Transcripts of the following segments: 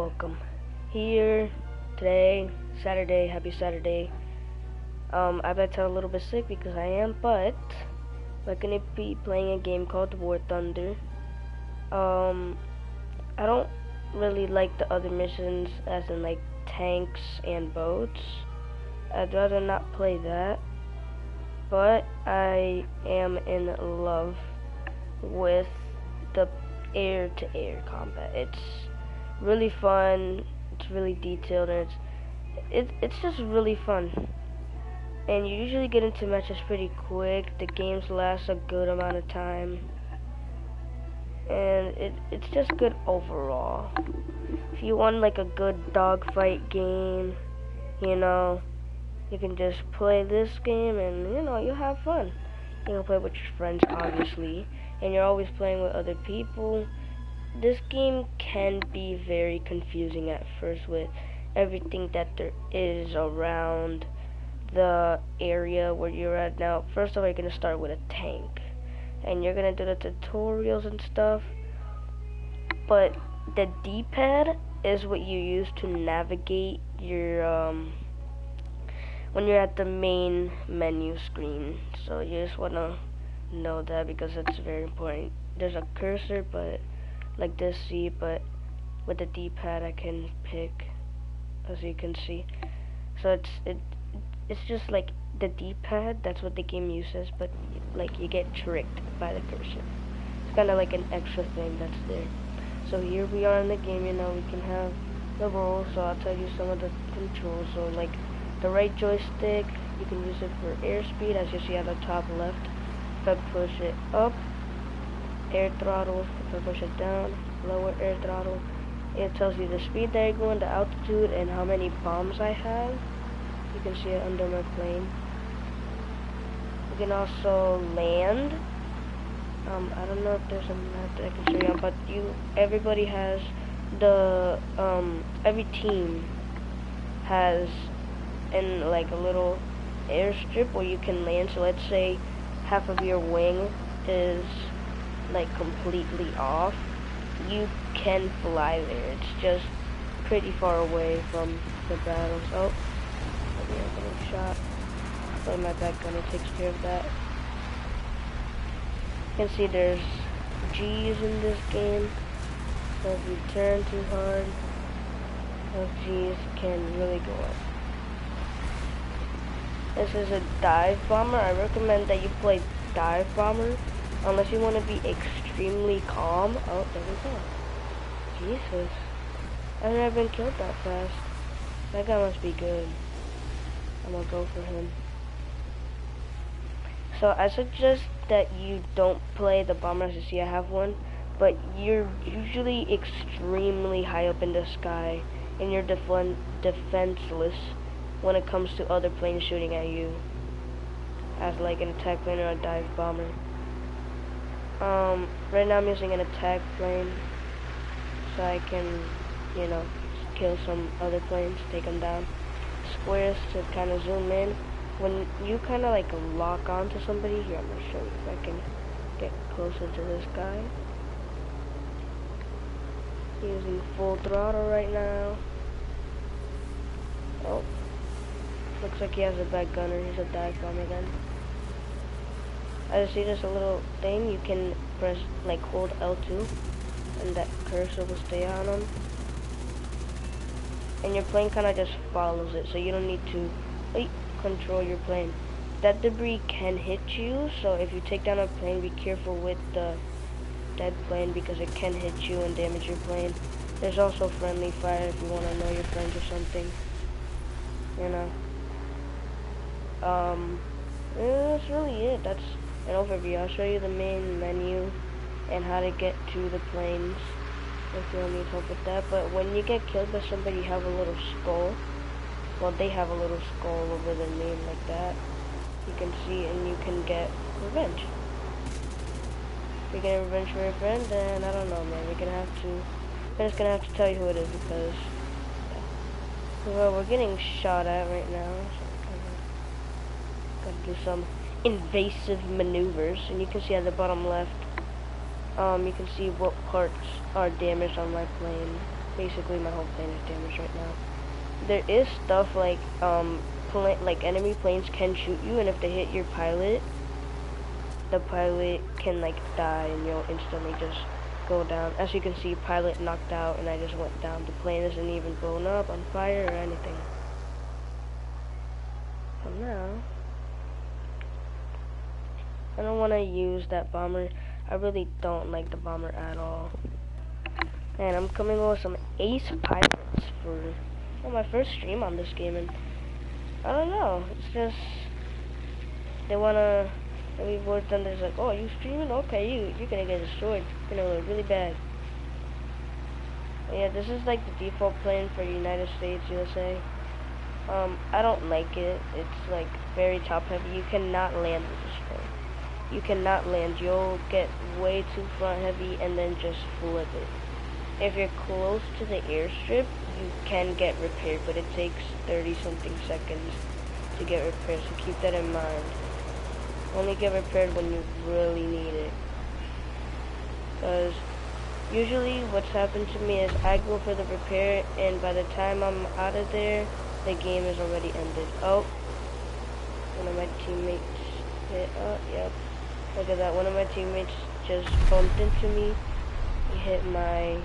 welcome. Here today, Saturday, happy Saturday. I bet I'm a little bit sick because I am, but we're gonna be playing a game called War Thunder. I don't really like the other missions, as in like tanks and boats. I'd rather not play that, but I am in love with the air-to-air combat. It's really fun. It's really detailed, and it's just really fun. And you usually get into matches pretty quick. The games last a good amount of time, and it's just good overall. If you want like a good dogfight game, you can just play this game, and you'll have fun. You can play with your friends, obviously, and you're always playing with other people. This game can be very confusing at first with everything that there is around the area where you're at now. First of all, you're going to start with a tank, and you're going to do the tutorials and stuff, but the D-pad is what you use to navigate your, when you're at the main menu screen. So you just want to know that because it's very important. There's a cursor, but like this, see, but with the D-pad I can pick, as you can see. So it's just like the D-pad, that's what the game uses, but like you get tricked by the cursor. It's kind of like an extra thing that's there. So here we are in the game, we can have the roll, so I'll tell you some of the controls. So like the right joystick, you can use it for airspeed, as you see at the top left. If I push it up, air throttle. If I push it down, lower air throttle. It tells you the speed that you're going, the altitude, and how many bombs I have. You can see it under my plane. You can also land. I don't know if there's a map that I can show you, but everybody has the every team has in like a little airstrip where you can land. So let's say half of your wing is like completely off, you can fly there. It's just pretty far away from the battles. Oh, maybe I'm getting shot. Play my back gunner takes care of that. You can see there's G's in this game, so if you turn too hard, those G's can really go up. This is a dive bomber. I recommend that you play dive bomber unless you want to be extremely calm. Oh, there we go. Jesus. I've never been killed that fast. That guy must be good. I'm gonna go for him. So I suggest that you don't play the bomber. As you see, I have one. But you're usually extremely high up in the sky, and you're defenseless when it comes to other planes shooting at you, as like an attack plane or a dive bomber. Right now I'm using an attack plane, so I can, kill some other planes, take them down. Squares to kind of zoom in. When you kind of like lock onto somebody, here I'm going to show you if I can get closer to this guy. Using full throttle right now. Oh, looks like he has a back gunner. He's a dive bomber then. I just see there's a little thing. You can press, like, hold L2, and that cursor will stay on him. And your plane kind of just follows it, so you don't need to control your plane. That debris can hit you, so if you take down a plane, be careful with the dead plane because it can hit you and damage your plane. There's also friendly fire if you want to know your friends or something. That's really it. That's an overview. I'll show you the main menu and how to get to the planes if you need help with that. But when you get killed by somebody, you have a little skull. Well, they have a little skull over their name like that. You can see, and you can get revenge. If you get revenge for your friend, then I don't know, man. I'm just gonna have to tell you who it is because, well, we're getting shot at right now. So gotta do some invasive maneuvers, and you can see at the bottom left, you can see what parts are damaged on my plane. Basically, my whole plane is damaged right now. There is stuff like like enemy planes can shoot you, and if they hit your pilot, the pilot can like die, and you'll instantly just go down. As you can see, pilot knocked out, and I just went down. The plane isn't even blown up, on fire, or anything. So now, I don't want to use that bomber. I really don't like the bomber at all. And I'm coming with some ace pilots for my first stream on this game, and I don't know, it's just, they wanna, maybe War Thunder's like, oh, you streaming? Okay, you're gonna get destroyed. You're gonna look really bad. But yeah, this is like the default plane for United States, USA. I don't like it. It's like very top heavy. You cannot land with this plane. You cannot land. You'll get way too front heavy and then just flip it. If you're close to the airstrip, you can get repaired, but it takes 30-something seconds to get repaired, so keep that in mind. Only get repaired when you really need it. Because usually what's happened to me is I go for the repair, and by the time I'm out of there, the game is already ended. Oh, one of my teammates hit, yep. Look at that, one of my teammates just bumped into me. He hit my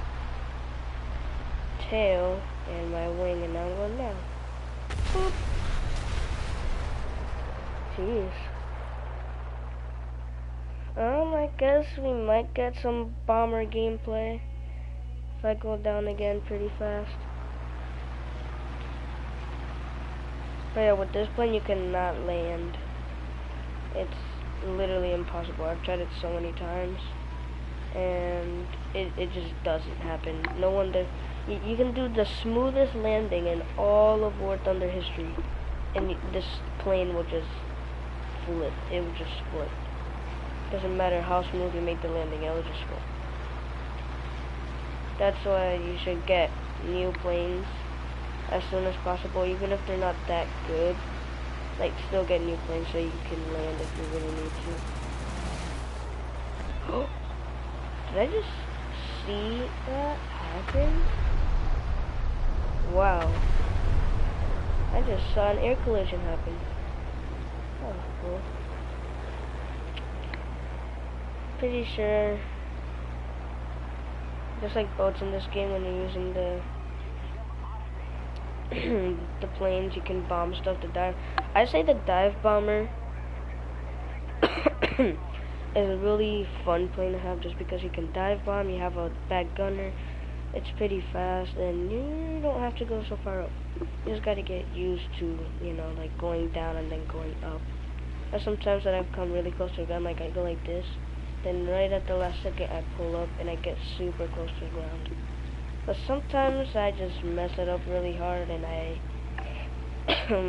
tail and my wing, and now I'm going down. Boop. Jeez. I guess we might get some bomber gameplay if I go down again pretty fast. But yeah, with this plane you cannot land. It's literally impossible. I've tried it so many times, and it just doesn't happen. No wonder. You can do the smoothest landing in all of War Thunder history, and this plane will just flip. It will just flip. Doesn't matter how smooth you make the landing, it will just flip. That's why you should get new planes as soon as possible, even if they're not that good. Like, still get new planes so you can land if you really need to. Did I just see that happen? Wow. I just saw an air collision happen. That was cool. Pretty sure, just like boats in this game, when you're using the the planes, you can bomb stuff to dive. I say the dive bomber is a really fun plane to have, just because you can dive bomb, you have a back gunner, it's pretty fast, and you don't have to go so far up. You just gotta get used to, you know, like going down and then going up. And sometimes when I've come really close to the ground, like I go like this, then right at the last second I pull up and I get super close to the ground. But sometimes I just mess it up really hard and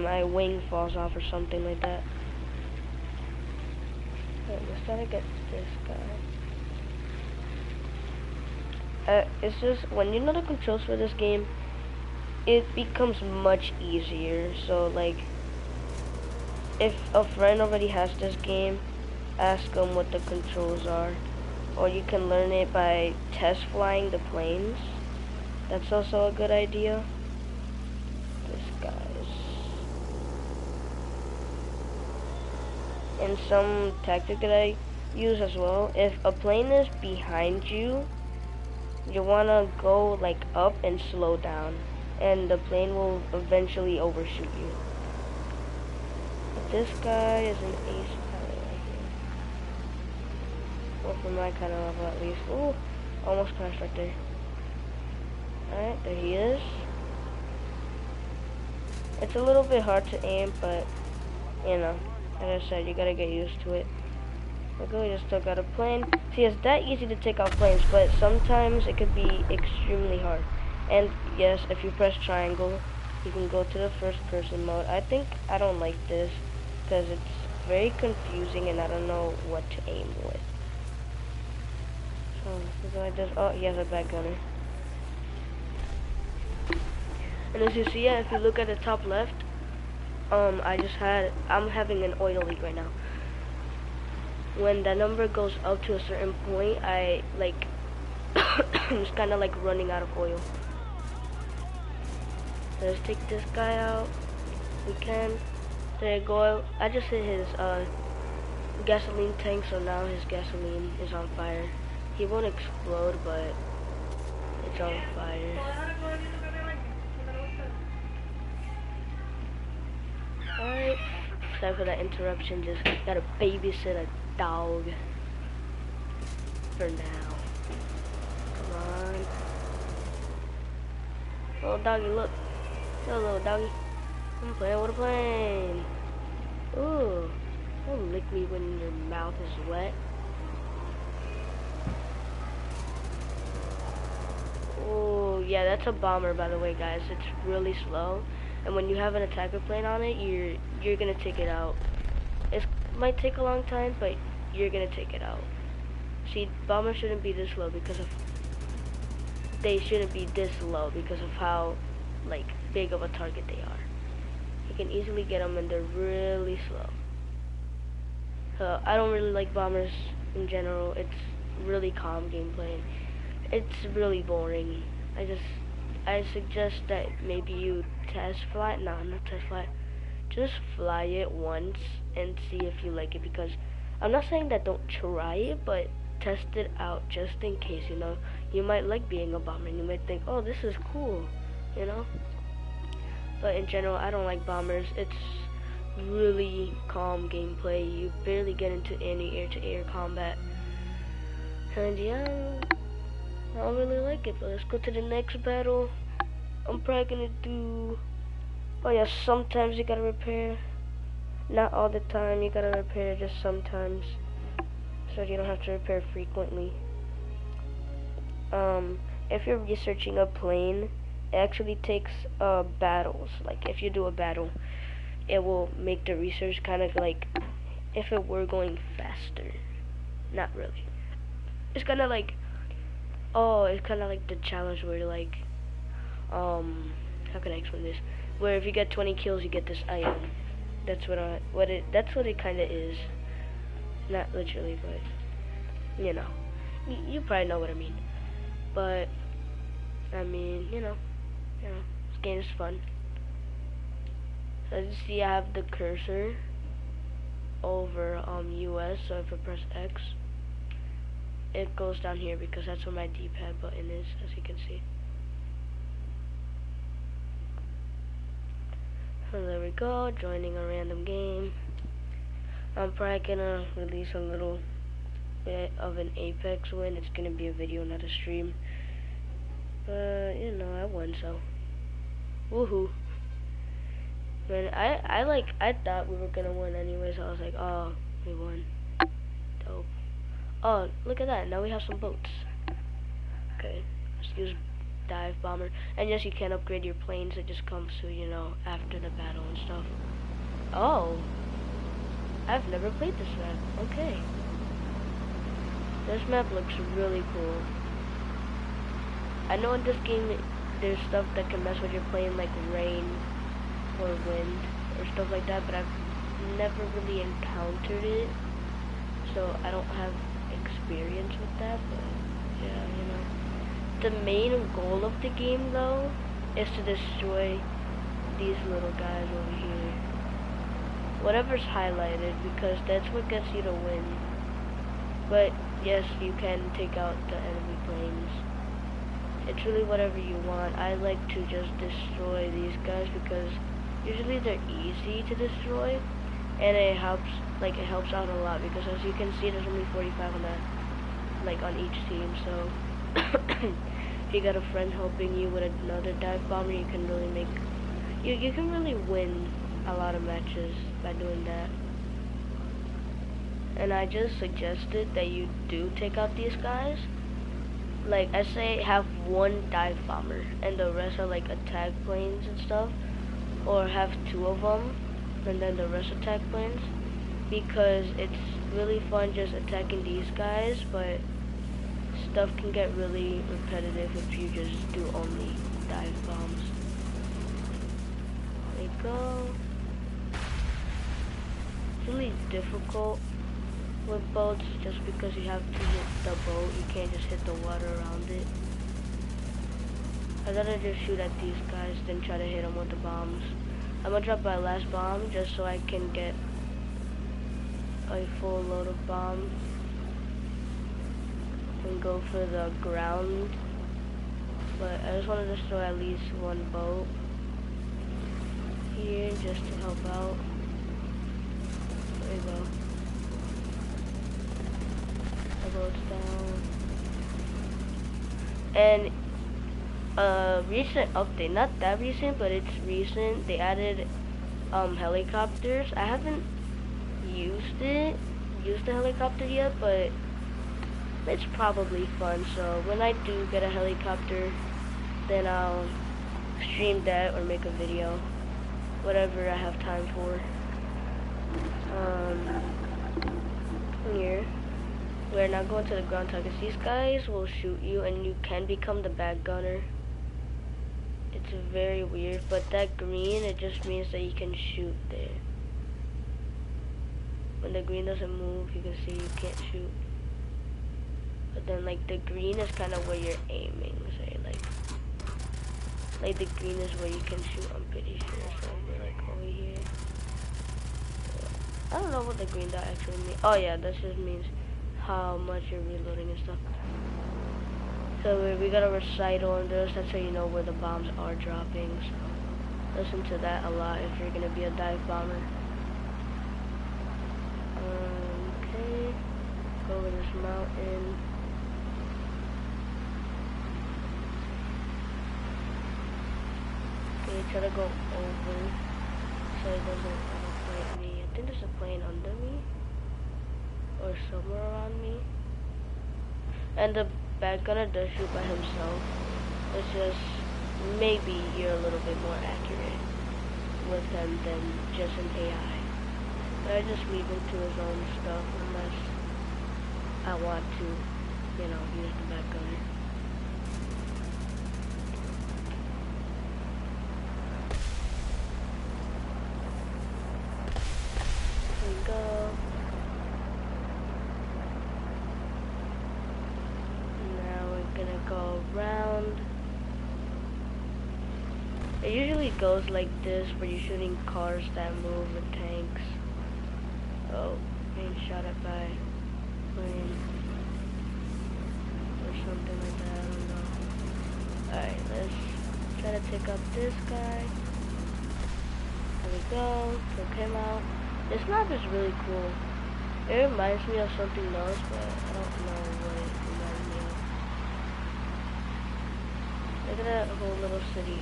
my wing falls off or something like that. Let's try to get this guy. It's just, when you know the controls for this game, it becomes much easier. So like, if a friend already has this game, ask them what the controls are. Or you can learn it by test flying the planes. That's also a good idea. This guy's. And some tactic that I use as well, if a plane is behind you, you wanna go like up and slow down, and the plane will eventually overshoot you. But this guy is an ace pilot right here. Well, for my kind of level at least. Ooh, almost crashed right there. Alright, there he is. It's a little bit hard to aim, but, you know, as I said, you gotta get used to it. Look, we just took out a plane. See, it's that easy to take out planes, but sometimes it could be extremely hard. And yes, if you press triangle, you can go to the first person mode. I don't like this, because it's very confusing and I don't know what to aim with. So, I just, oh, he has a back gunner. And as you see, if you look at the top left, I'm having an oil leak right now. When that number goes up to a certain point, I like, I'm just kind of like running out of oil. Let's take this guy out. We can. There you go. I just hit his gasoline tank, so now his gasoline is on fire. He won't explode, but it's on fire. Alright. Sorry for that interruption. Just gotta babysit a dog. For now. Come on. Little doggy, look. Little doggy. I'm playing with a plane. Ooh. Don't lick me when your mouth is wet. Oh, yeah, that's a bomber, by the way, guys. It's really slow, and when you have an attacker plane on it, you're gonna take it out. It might take a long time, but you're gonna take it out. See, bombers shouldn't be this low because of how like big of a target they are. You can easily get them, and they're really slow. I don't really like bombers in general. It's really calm gameplay. It's really boring. I suggest that maybe you test fly. No, not test fly. Just fly it once and see if you like it. Because I'm not saying that don't try it, but test it out just in case. You know, you might like being a bomber, and you might think, oh, this is cool. You know. But in general, I don't like bombers. It's really calm gameplay. You barely get into any air-to-air combat. And yeah, I don't really like it, but let's go to the next battle. I'm probably gonna do... Oh yeah, sometimes you gotta repair. Not all the time you gotta repair, just sometimes. So you don't have to repair frequently. If you're researching a plane, it actually takes battles. Like if you do a battle, it will make the research kind of like if it were going faster. Not really. It's kind of like, it's kind of like the challenge where like, how can I explain this? Where if you get 20 kills, you get this item. That's what it kind of is. Not literally, but you know, you probably know what I mean. But I mean, you know, this game is fun. So as you see, I have the cursor over US. So if I press X, it goes down here because that's where my D-pad button is, as you can see. So there we go, joining a random game. I'm probably gonna release a little bit of an Apex win. It's gonna be a video, not a stream. But you know, I won, so woohoo. Man, I thought we were gonna win anyways. I was like, oh, we won. Dope. Oh, look at that. Now we have some boats. Okay, let's use dive bomber. And yes, you can upgrade your planes. It just comes to, you know, after the battle and stuff. Oh, I've never played this map. Okay. This map looks really cool. I know in this game there's stuff that can mess with your plane, like rain or wind or stuff like that, but I've never really encountered it, so I don't have experience with that. But yeah, you know, the main goal of the game though is to destroy these little guys over here, whatever's highlighted, because that's what gets you to win. But yes, you can take out the enemy planes. It's really whatever you want. I like to just destroy these guys because usually they're easy to destroy, and it helps out a lot, because as you can see, there's only 45 on that, like on each team. So if you got a friend helping you with another dive bomber, you can really make you can really win a lot of matches by doing that. And I just suggested that you do take out these guys. Like, I say have one dive bomber and the rest are like attack planes and stuff, or have two of them and then the rest attack planes, because it's really fun just attacking these guys, but stuff can get really repetitive if you just do only dive bombs. There you go. It's really difficult with boats just because you have to hit the boat. You can't just hit the water around it. I'd rather just shoot at these guys than try to hit them with the bombs. I'm gonna drop my last bomb just so I can get a full load of bombs and go for the ground. But I just want to destroy at least one boat here just to help out. There we go. The boat's down. And recent update, not that recent, but it's recent. They added helicopters. I haven't used the helicopter yet, but it's probably fun. So when I do get a helicopter, then I'll stream that or make a video, whatever I have time for. Here, we're not going to the ground targets. These guys will shoot you, and you can become the back gunner. It's very weird, but that green, it just means that you can shoot there. When the green doesn't move, you can see you can't shoot. But then, like, the green is kind of where you're aiming, say, like the green is where you can shoot, I'm pretty sure. So, like, over here. I don't know what the green dot actually means. Oh, yeah, that just means how much you're reloading and stuff. So we got a recital on this, that's how you know where the bombs are dropping. So listen to that a lot if you're gonna be a dive bomber. Okay, go over this mountain. Okay, try to go over so it doesn't overflight me. I think there's a plane under me or somewhere around me. And the back gunner does shoot by himself. It's just maybe you're a little bit more accurate with him than just an AI. But I just leave him to his own stuff unless I want to, you know, use the back gunner. Here we go. Gonna go around. It usually goes like this, where you're shooting cars that move and tanks. Oh, being shot at by plane or something like that. I don't know. Alright, let's try to take up this guy. There we go. Took him out. This map is really cool. It reminds me of something else, but I don't know what it reminds me of. Look at that whole little city.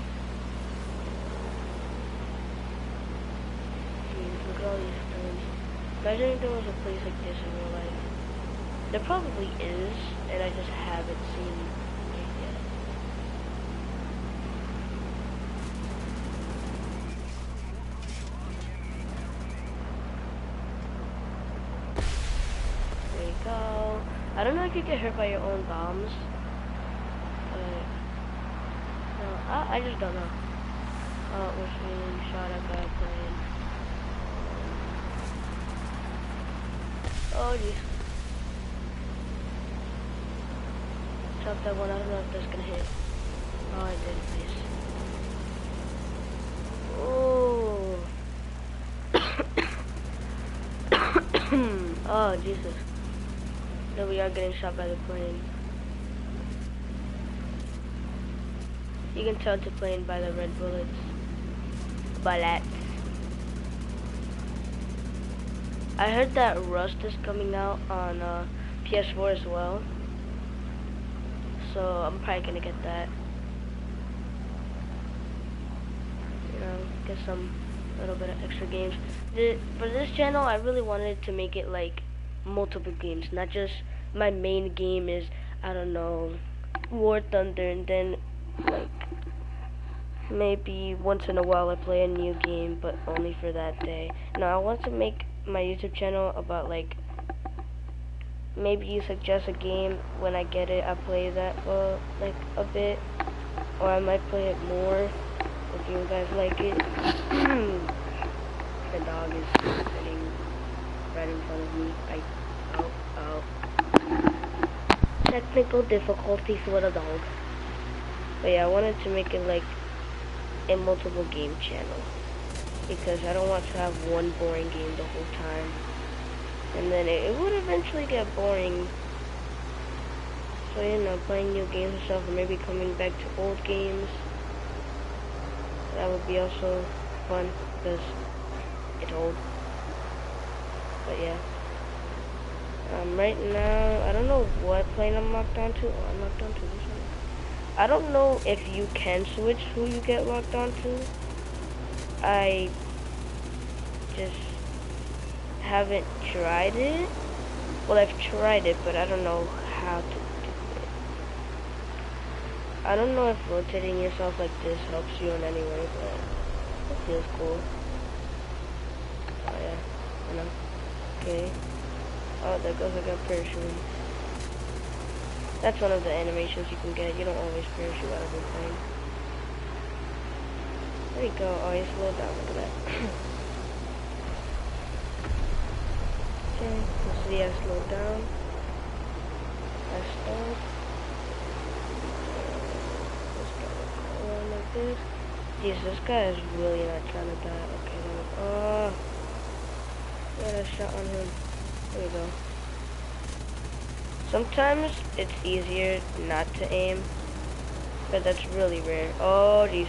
Jeez, look at all these stones. Imagine if there was a place like this in real life. There probably is, and I just haven't seen it yet. There you go. I don't know if you get hurt by your own bombs. I just don't know. Oh, we're being shot at by a plane. Oh, jeez. Drop that one. I don't know if that's gonna hit. Oh, I did. Nice. Oh. Oh, Jesus. No, we are getting shot by the plane. You can tell it's a plane by the red bullets. Bullets. I heard that Rust is coming out on PS4 as well. So I'm probably gonna get that. You know, get some little bit of extra games. For this channel, I really wanted to make it like multiple games, not just my main game is, I don't know, War Thunder, and then like maybe once in a while I play a new game, but only for that day. No, I want to make my YouTube channel about like, maybe you suggest a game, when I get it I play that for like a bit, or I might play it more if you guys like it. The dog is sitting right in front of me. Technical difficulties with a dog. But yeah, I wanted to make it like a multiple game channel because I don't want to have one boring game the whole time, and then it would eventually get boring. So you know, playing new games and stuff, or maybe coming back to old games, that would be also fun because it's old. But yeah, right now I don't know what plane I'm locked onto. Oh, I'm locked onto this one. I don't know if you can switch who you get locked onto. I just haven't tried it. Well, I've tried it, but I don't know how to do it. I don't know if rotating yourself like this helps you in any way, but it feels cool. Oh yeah, I know. Okay. Oh, there goes like a parachute. That's one of the animations you can get. You don't always parachute out of a plane. There you go. Oh, you slowed down. Look at that. Okay. You see, I slowed down. I stalled. Just gotta go around like this. Jesus, this guy is really not trying to die. Okay, then. Oh. Got a shot on him. There we go. Sometimes it's easier not to aim, but that's really rare. Oh, jeez.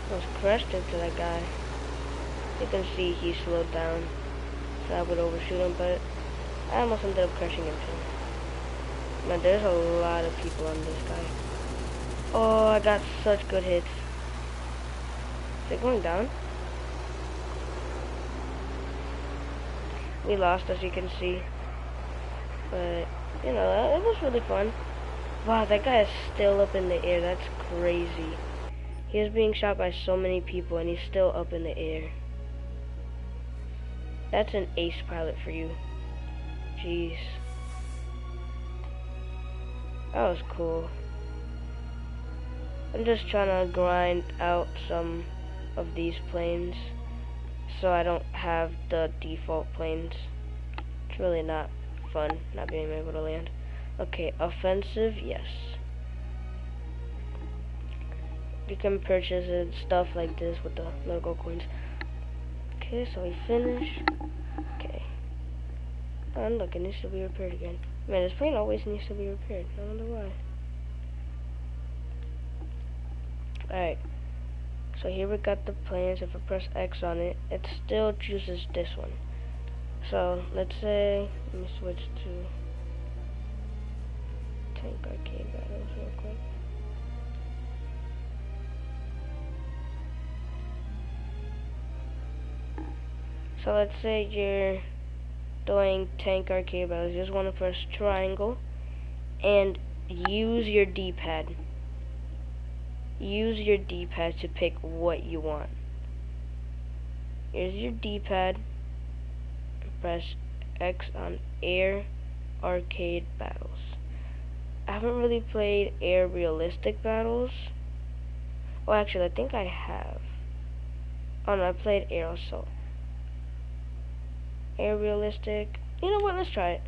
Almost crashed into that guy. You can see he slowed down, so I would overshoot him, but I almost ended up crashing into him. Man, there's a lot of people on this guy. Oh, I got such good hits. Is it going down? We lost, as you can see. But, you know, it was really fun. Wow, that guy is still up in the air. That's crazy. He is being shot by so many people, and he's still up in the air. That's an ace pilot for you. Jeez. That was cool. I'm just trying to grind out some of these planes so I don't have the default planes. It's really not fun not being able to land. Okay, offensive, yes. You can purchase it, stuff like this with the logo coins. Okay, so we finish. Okay. And look, it needs to be repaired again. Man, this plane always needs to be repaired. I wonder why. Alright. So here we got the planes. If I press X on it, it still chooses this one. So let's say, let me switch to Tank Arcade Battles real quick. So let's say you're doing Tank Arcade Battles. You just want to press triangle and use your D-pad. Use your D-pad to pick what you want. Here's your D-pad. Press X on Air Arcade Battles. I haven't really played Air Realistic Battles. Well, actually, I think I have. Oh no, I played Air Assault. Air Realistic. You know what? Let's try it.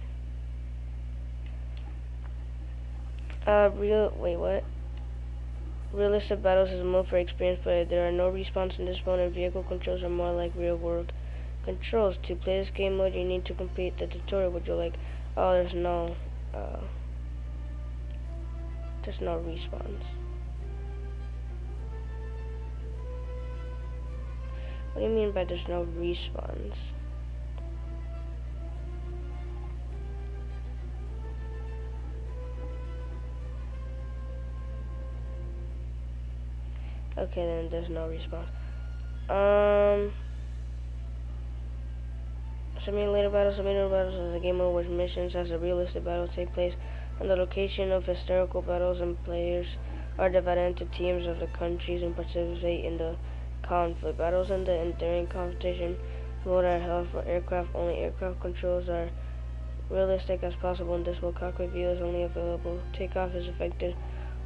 Wait, what? Realistic Battles is a mode for experienced players. There are no respawns in this mode, and vehicle controls are more like real-world controls. To play this game mode, you need to complete the tutorial, which you're like, oh, there's no respawns. What do you mean by there's no respawns? Okay, then there's no response. Simulator battles is a game mode where missions as a realistic battle take place on the location of historical battles, and players are divided into teams of the countries and participate in the conflict. Battles in the enduring competition mode are held for aircraft only. Aircraft controls are realistic as possible in this mode. Cockpit view is only available. Takeoff is effective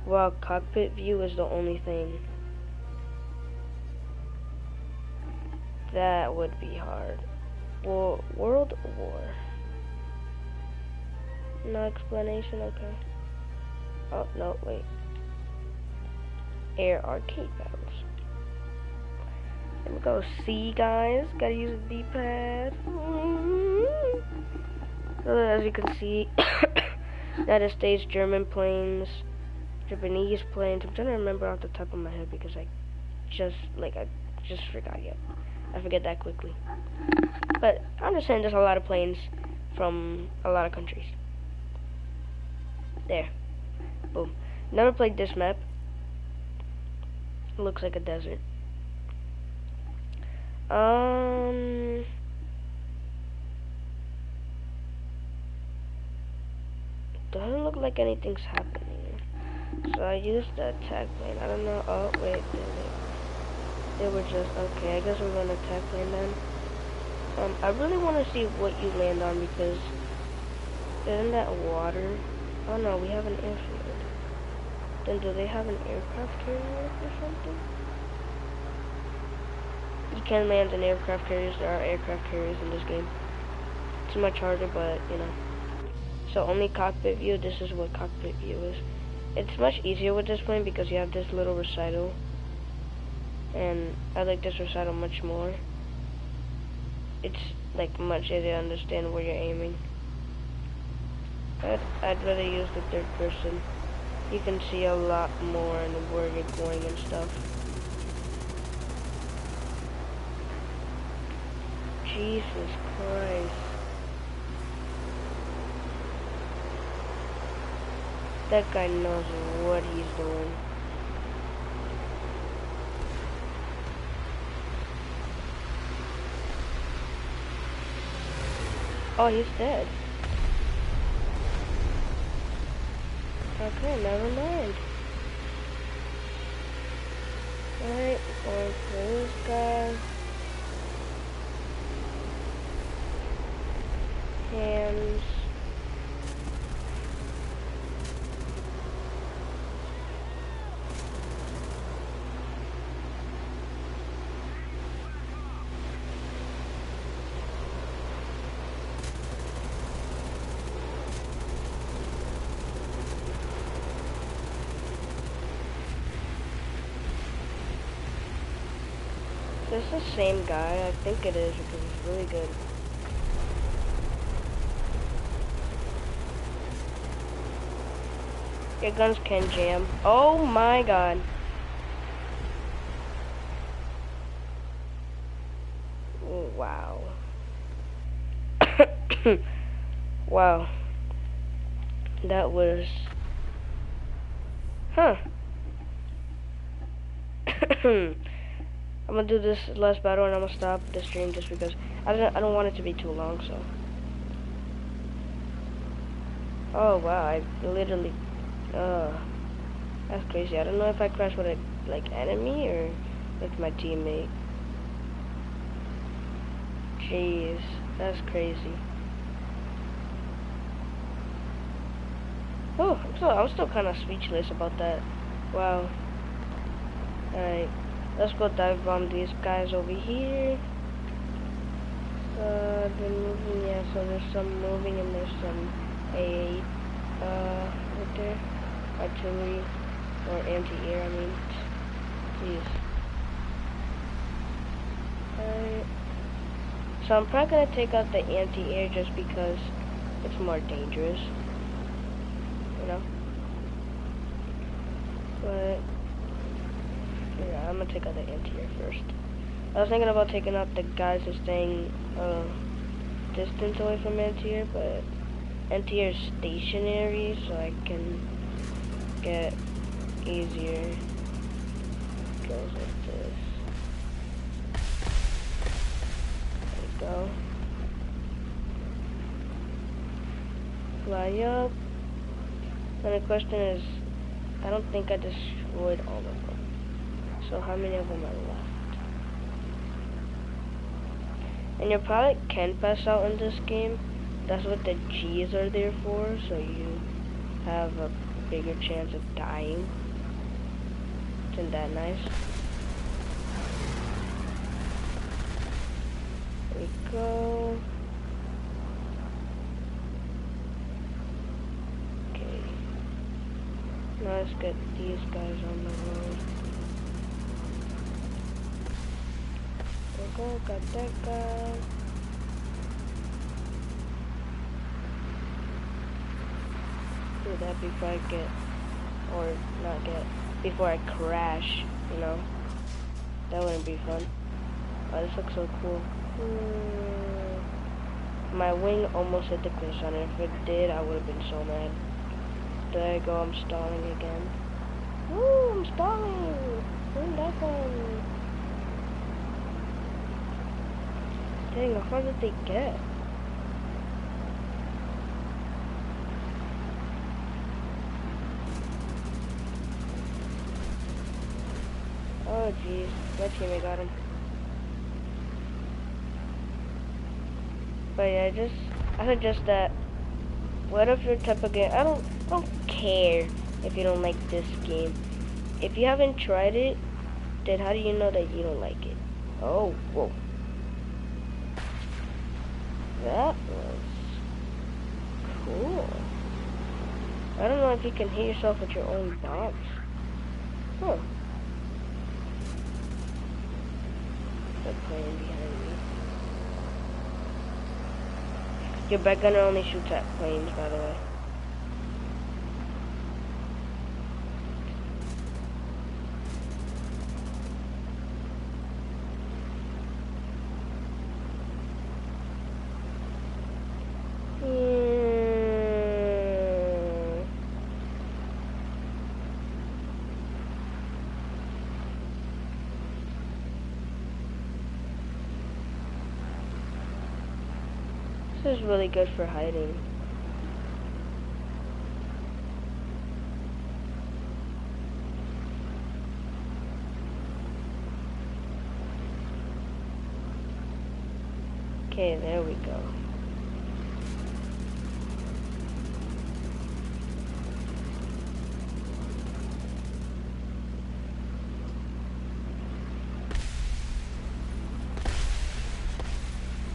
while cockpit view is the only thing. That would be hard. Well, World War. No explanation, okay. Oh, no, wait. Air arcade battles. Here we go. C, guys. Gotta use the D-pad. So as you can see, United States, German planes, Japanese planes. I'm trying to remember off the top of my head because I just forgot. Yep. I forget that quickly. But I'm just saying there's a lot of planes from a lot of countries. There. Boom. Never played this map. It looks like a desert. Doesn't look like anything's happening. So I used the attack plane. I don't know. Oh, wait. They were just... Okay, I guess we're going to attack plane then. I really want to see what you land on because... Isn't that water? Oh no, we have an airfield. Then do they have an aircraft carrier or something? You can land in aircraft carriers. There are aircraft carriers in this game. It's much harder, but, you know. So only cockpit view. This is what cockpit view is. It's much easier with this plane because you have this little recital. And I like this recital much more. It's like much easier to understand where you're aiming. I'd rather use the third person. You can see a lot more and where you're going and stuff. Jesus Christ. That guy knows what he's doing. Oh, he's dead. Okay, never mind. Alright, going for this guy. Hands. This is the same guy. I think it is because he's really good. Your guns can jam. Oh my god. Wow. Wow. That was... Huh. I'm gonna do this last battle and I'm gonna stop the stream just because I don't want it to be too long, so. Oh wow, I literally that's crazy. I don't know if I crashed with a enemy or with my teammate. Jeez, that's crazy. Oh, I'm still kind of speechless about that. Wow. Alright. Let's go dive bomb these guys over here. They're moving, yeah, so there's some moving and there's some AA, right there. Artillery, or anti-air, I mean. Jeez. Alright. So I'm probably gonna take out the anti-air just because it's more dangerous. You know? But... yeah, I'm gonna take out the anti-air first. I was thinking about taking out the guys who's staying distance away from anti-air, but anti-air is stationary, so I can get easier. Goes like this. There we go. Fly up. And the question is, I don't think I destroyed all of them. So how many of them are left? And you probably can pass out in this game. That's what the G's are there for, so you have a bigger chance of dying. Isn't that nice? There we go. Okay. Now let's get these guys on the road. Go, got that guy. Do that before I get, or not get, before I crash, you know? That wouldn't be fun. Oh, this looks so cool. My wing almost hit the finish line. If it did, I would have been so mad. There I go, I'm stalling again. Woo, I'm stalling! Win that one! Dang, how far did they get? Oh jeez, my teammate got him. But yeah, I suggest that whatever type of game, I don't care if you don't like this game. If you haven't tried it, then how do you know that you don't like it? Oh, whoa. That was cool. I don't know if you can hit yourself with your own bombs. Huh. They're playing behind me. Your back gunner only shoots at planes, by the way. This is really good for hiding. Okay, there we go.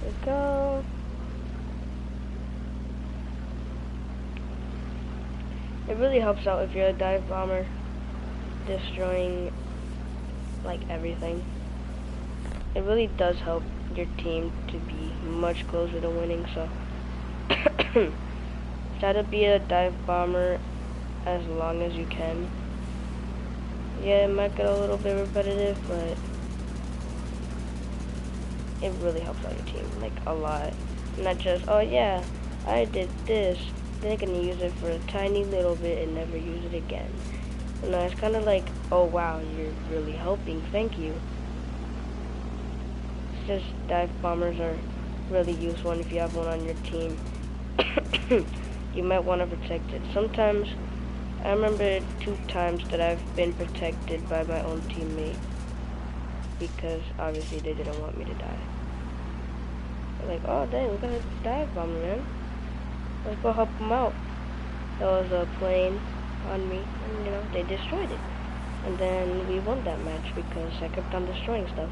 There we go. It really helps out if you're a dive bomber, destroying like everything. It really does help your team to be much closer to winning, so try to be a dive bomber as long as you can. Yeah, it might get a little bit repetitive, but it really helps out your team, like a lot. Not just, oh yeah, I did this. They're gonna use it for a tiny little bit and never use it again. You know, it's kind of like, oh wow, you're really helping, thank you. It's just dive bombers are really useful if you have one on your team. You might want to protect it. Sometimes, I remember 2 times that I've been protected by my own teammate because obviously they didn't want me to die. They're like, oh dang, we got a dive bomber, man. Let's go help them out. There was a plane on me, and you know, they destroyed it. And then we won that match because I kept on destroying stuff.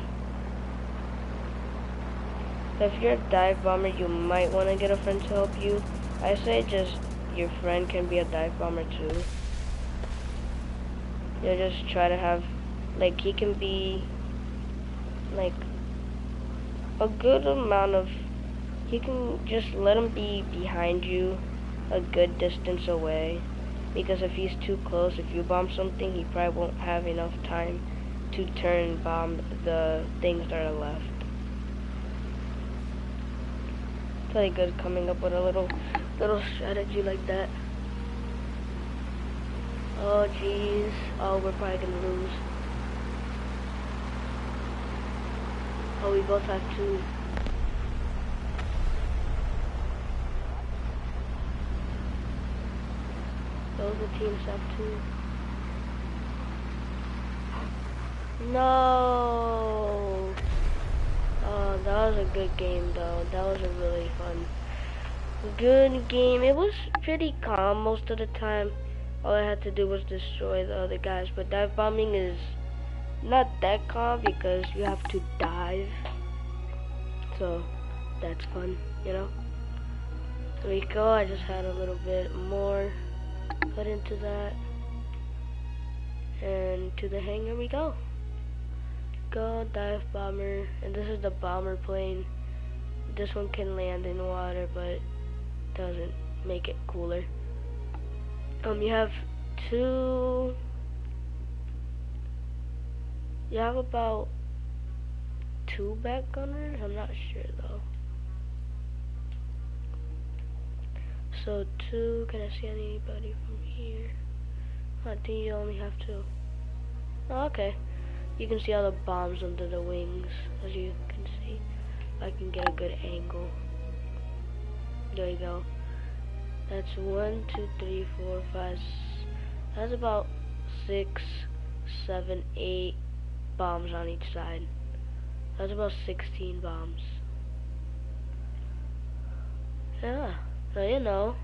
So if you're a dive bomber, you might want to get a friend to help you. I say just your friend can be a dive bomber too. You just try to have, like, he can be, like, a good amount of, you can just let him be behind you a good distance away, because if he's too close, if you bomb something, he probably won't have enough time to turn and bomb the things that are left. It's really good coming up with a little strategy like that. Oh jeez, oh we're probably gonna lose. Oh, we both have 2. Those the teams have 2. No. Oh, that was a good game though. That was a really good game. It was pretty calm most of the time. All I had to do was destroy the other guys. But dive bombing is not that calm because you have to dive. So that's fun, you know. There we go. I just had a little bit more put into that. And to the hangar we go. Go, dive bomber. And this is the bomber plane. This one can land in water, but doesn't make it cooler. You have two... You have about 2 back gunners? I'm not sure though. So 2, can I see anybody from here? I think you only have 2. Oh, okay. You can see all the bombs under the wings, as you can see. I can get a good angle. There you go. That's 1, 2, 3, 4, 5. That's about 6, 7, 8 bombs on each side. That's about 16 bombs. Yeah, so you know.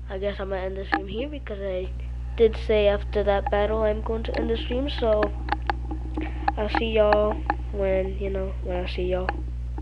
I guess I'm gonna end the stream here because I did say after that battle I'm going to end the stream. So I'll see y'all when I see y'all.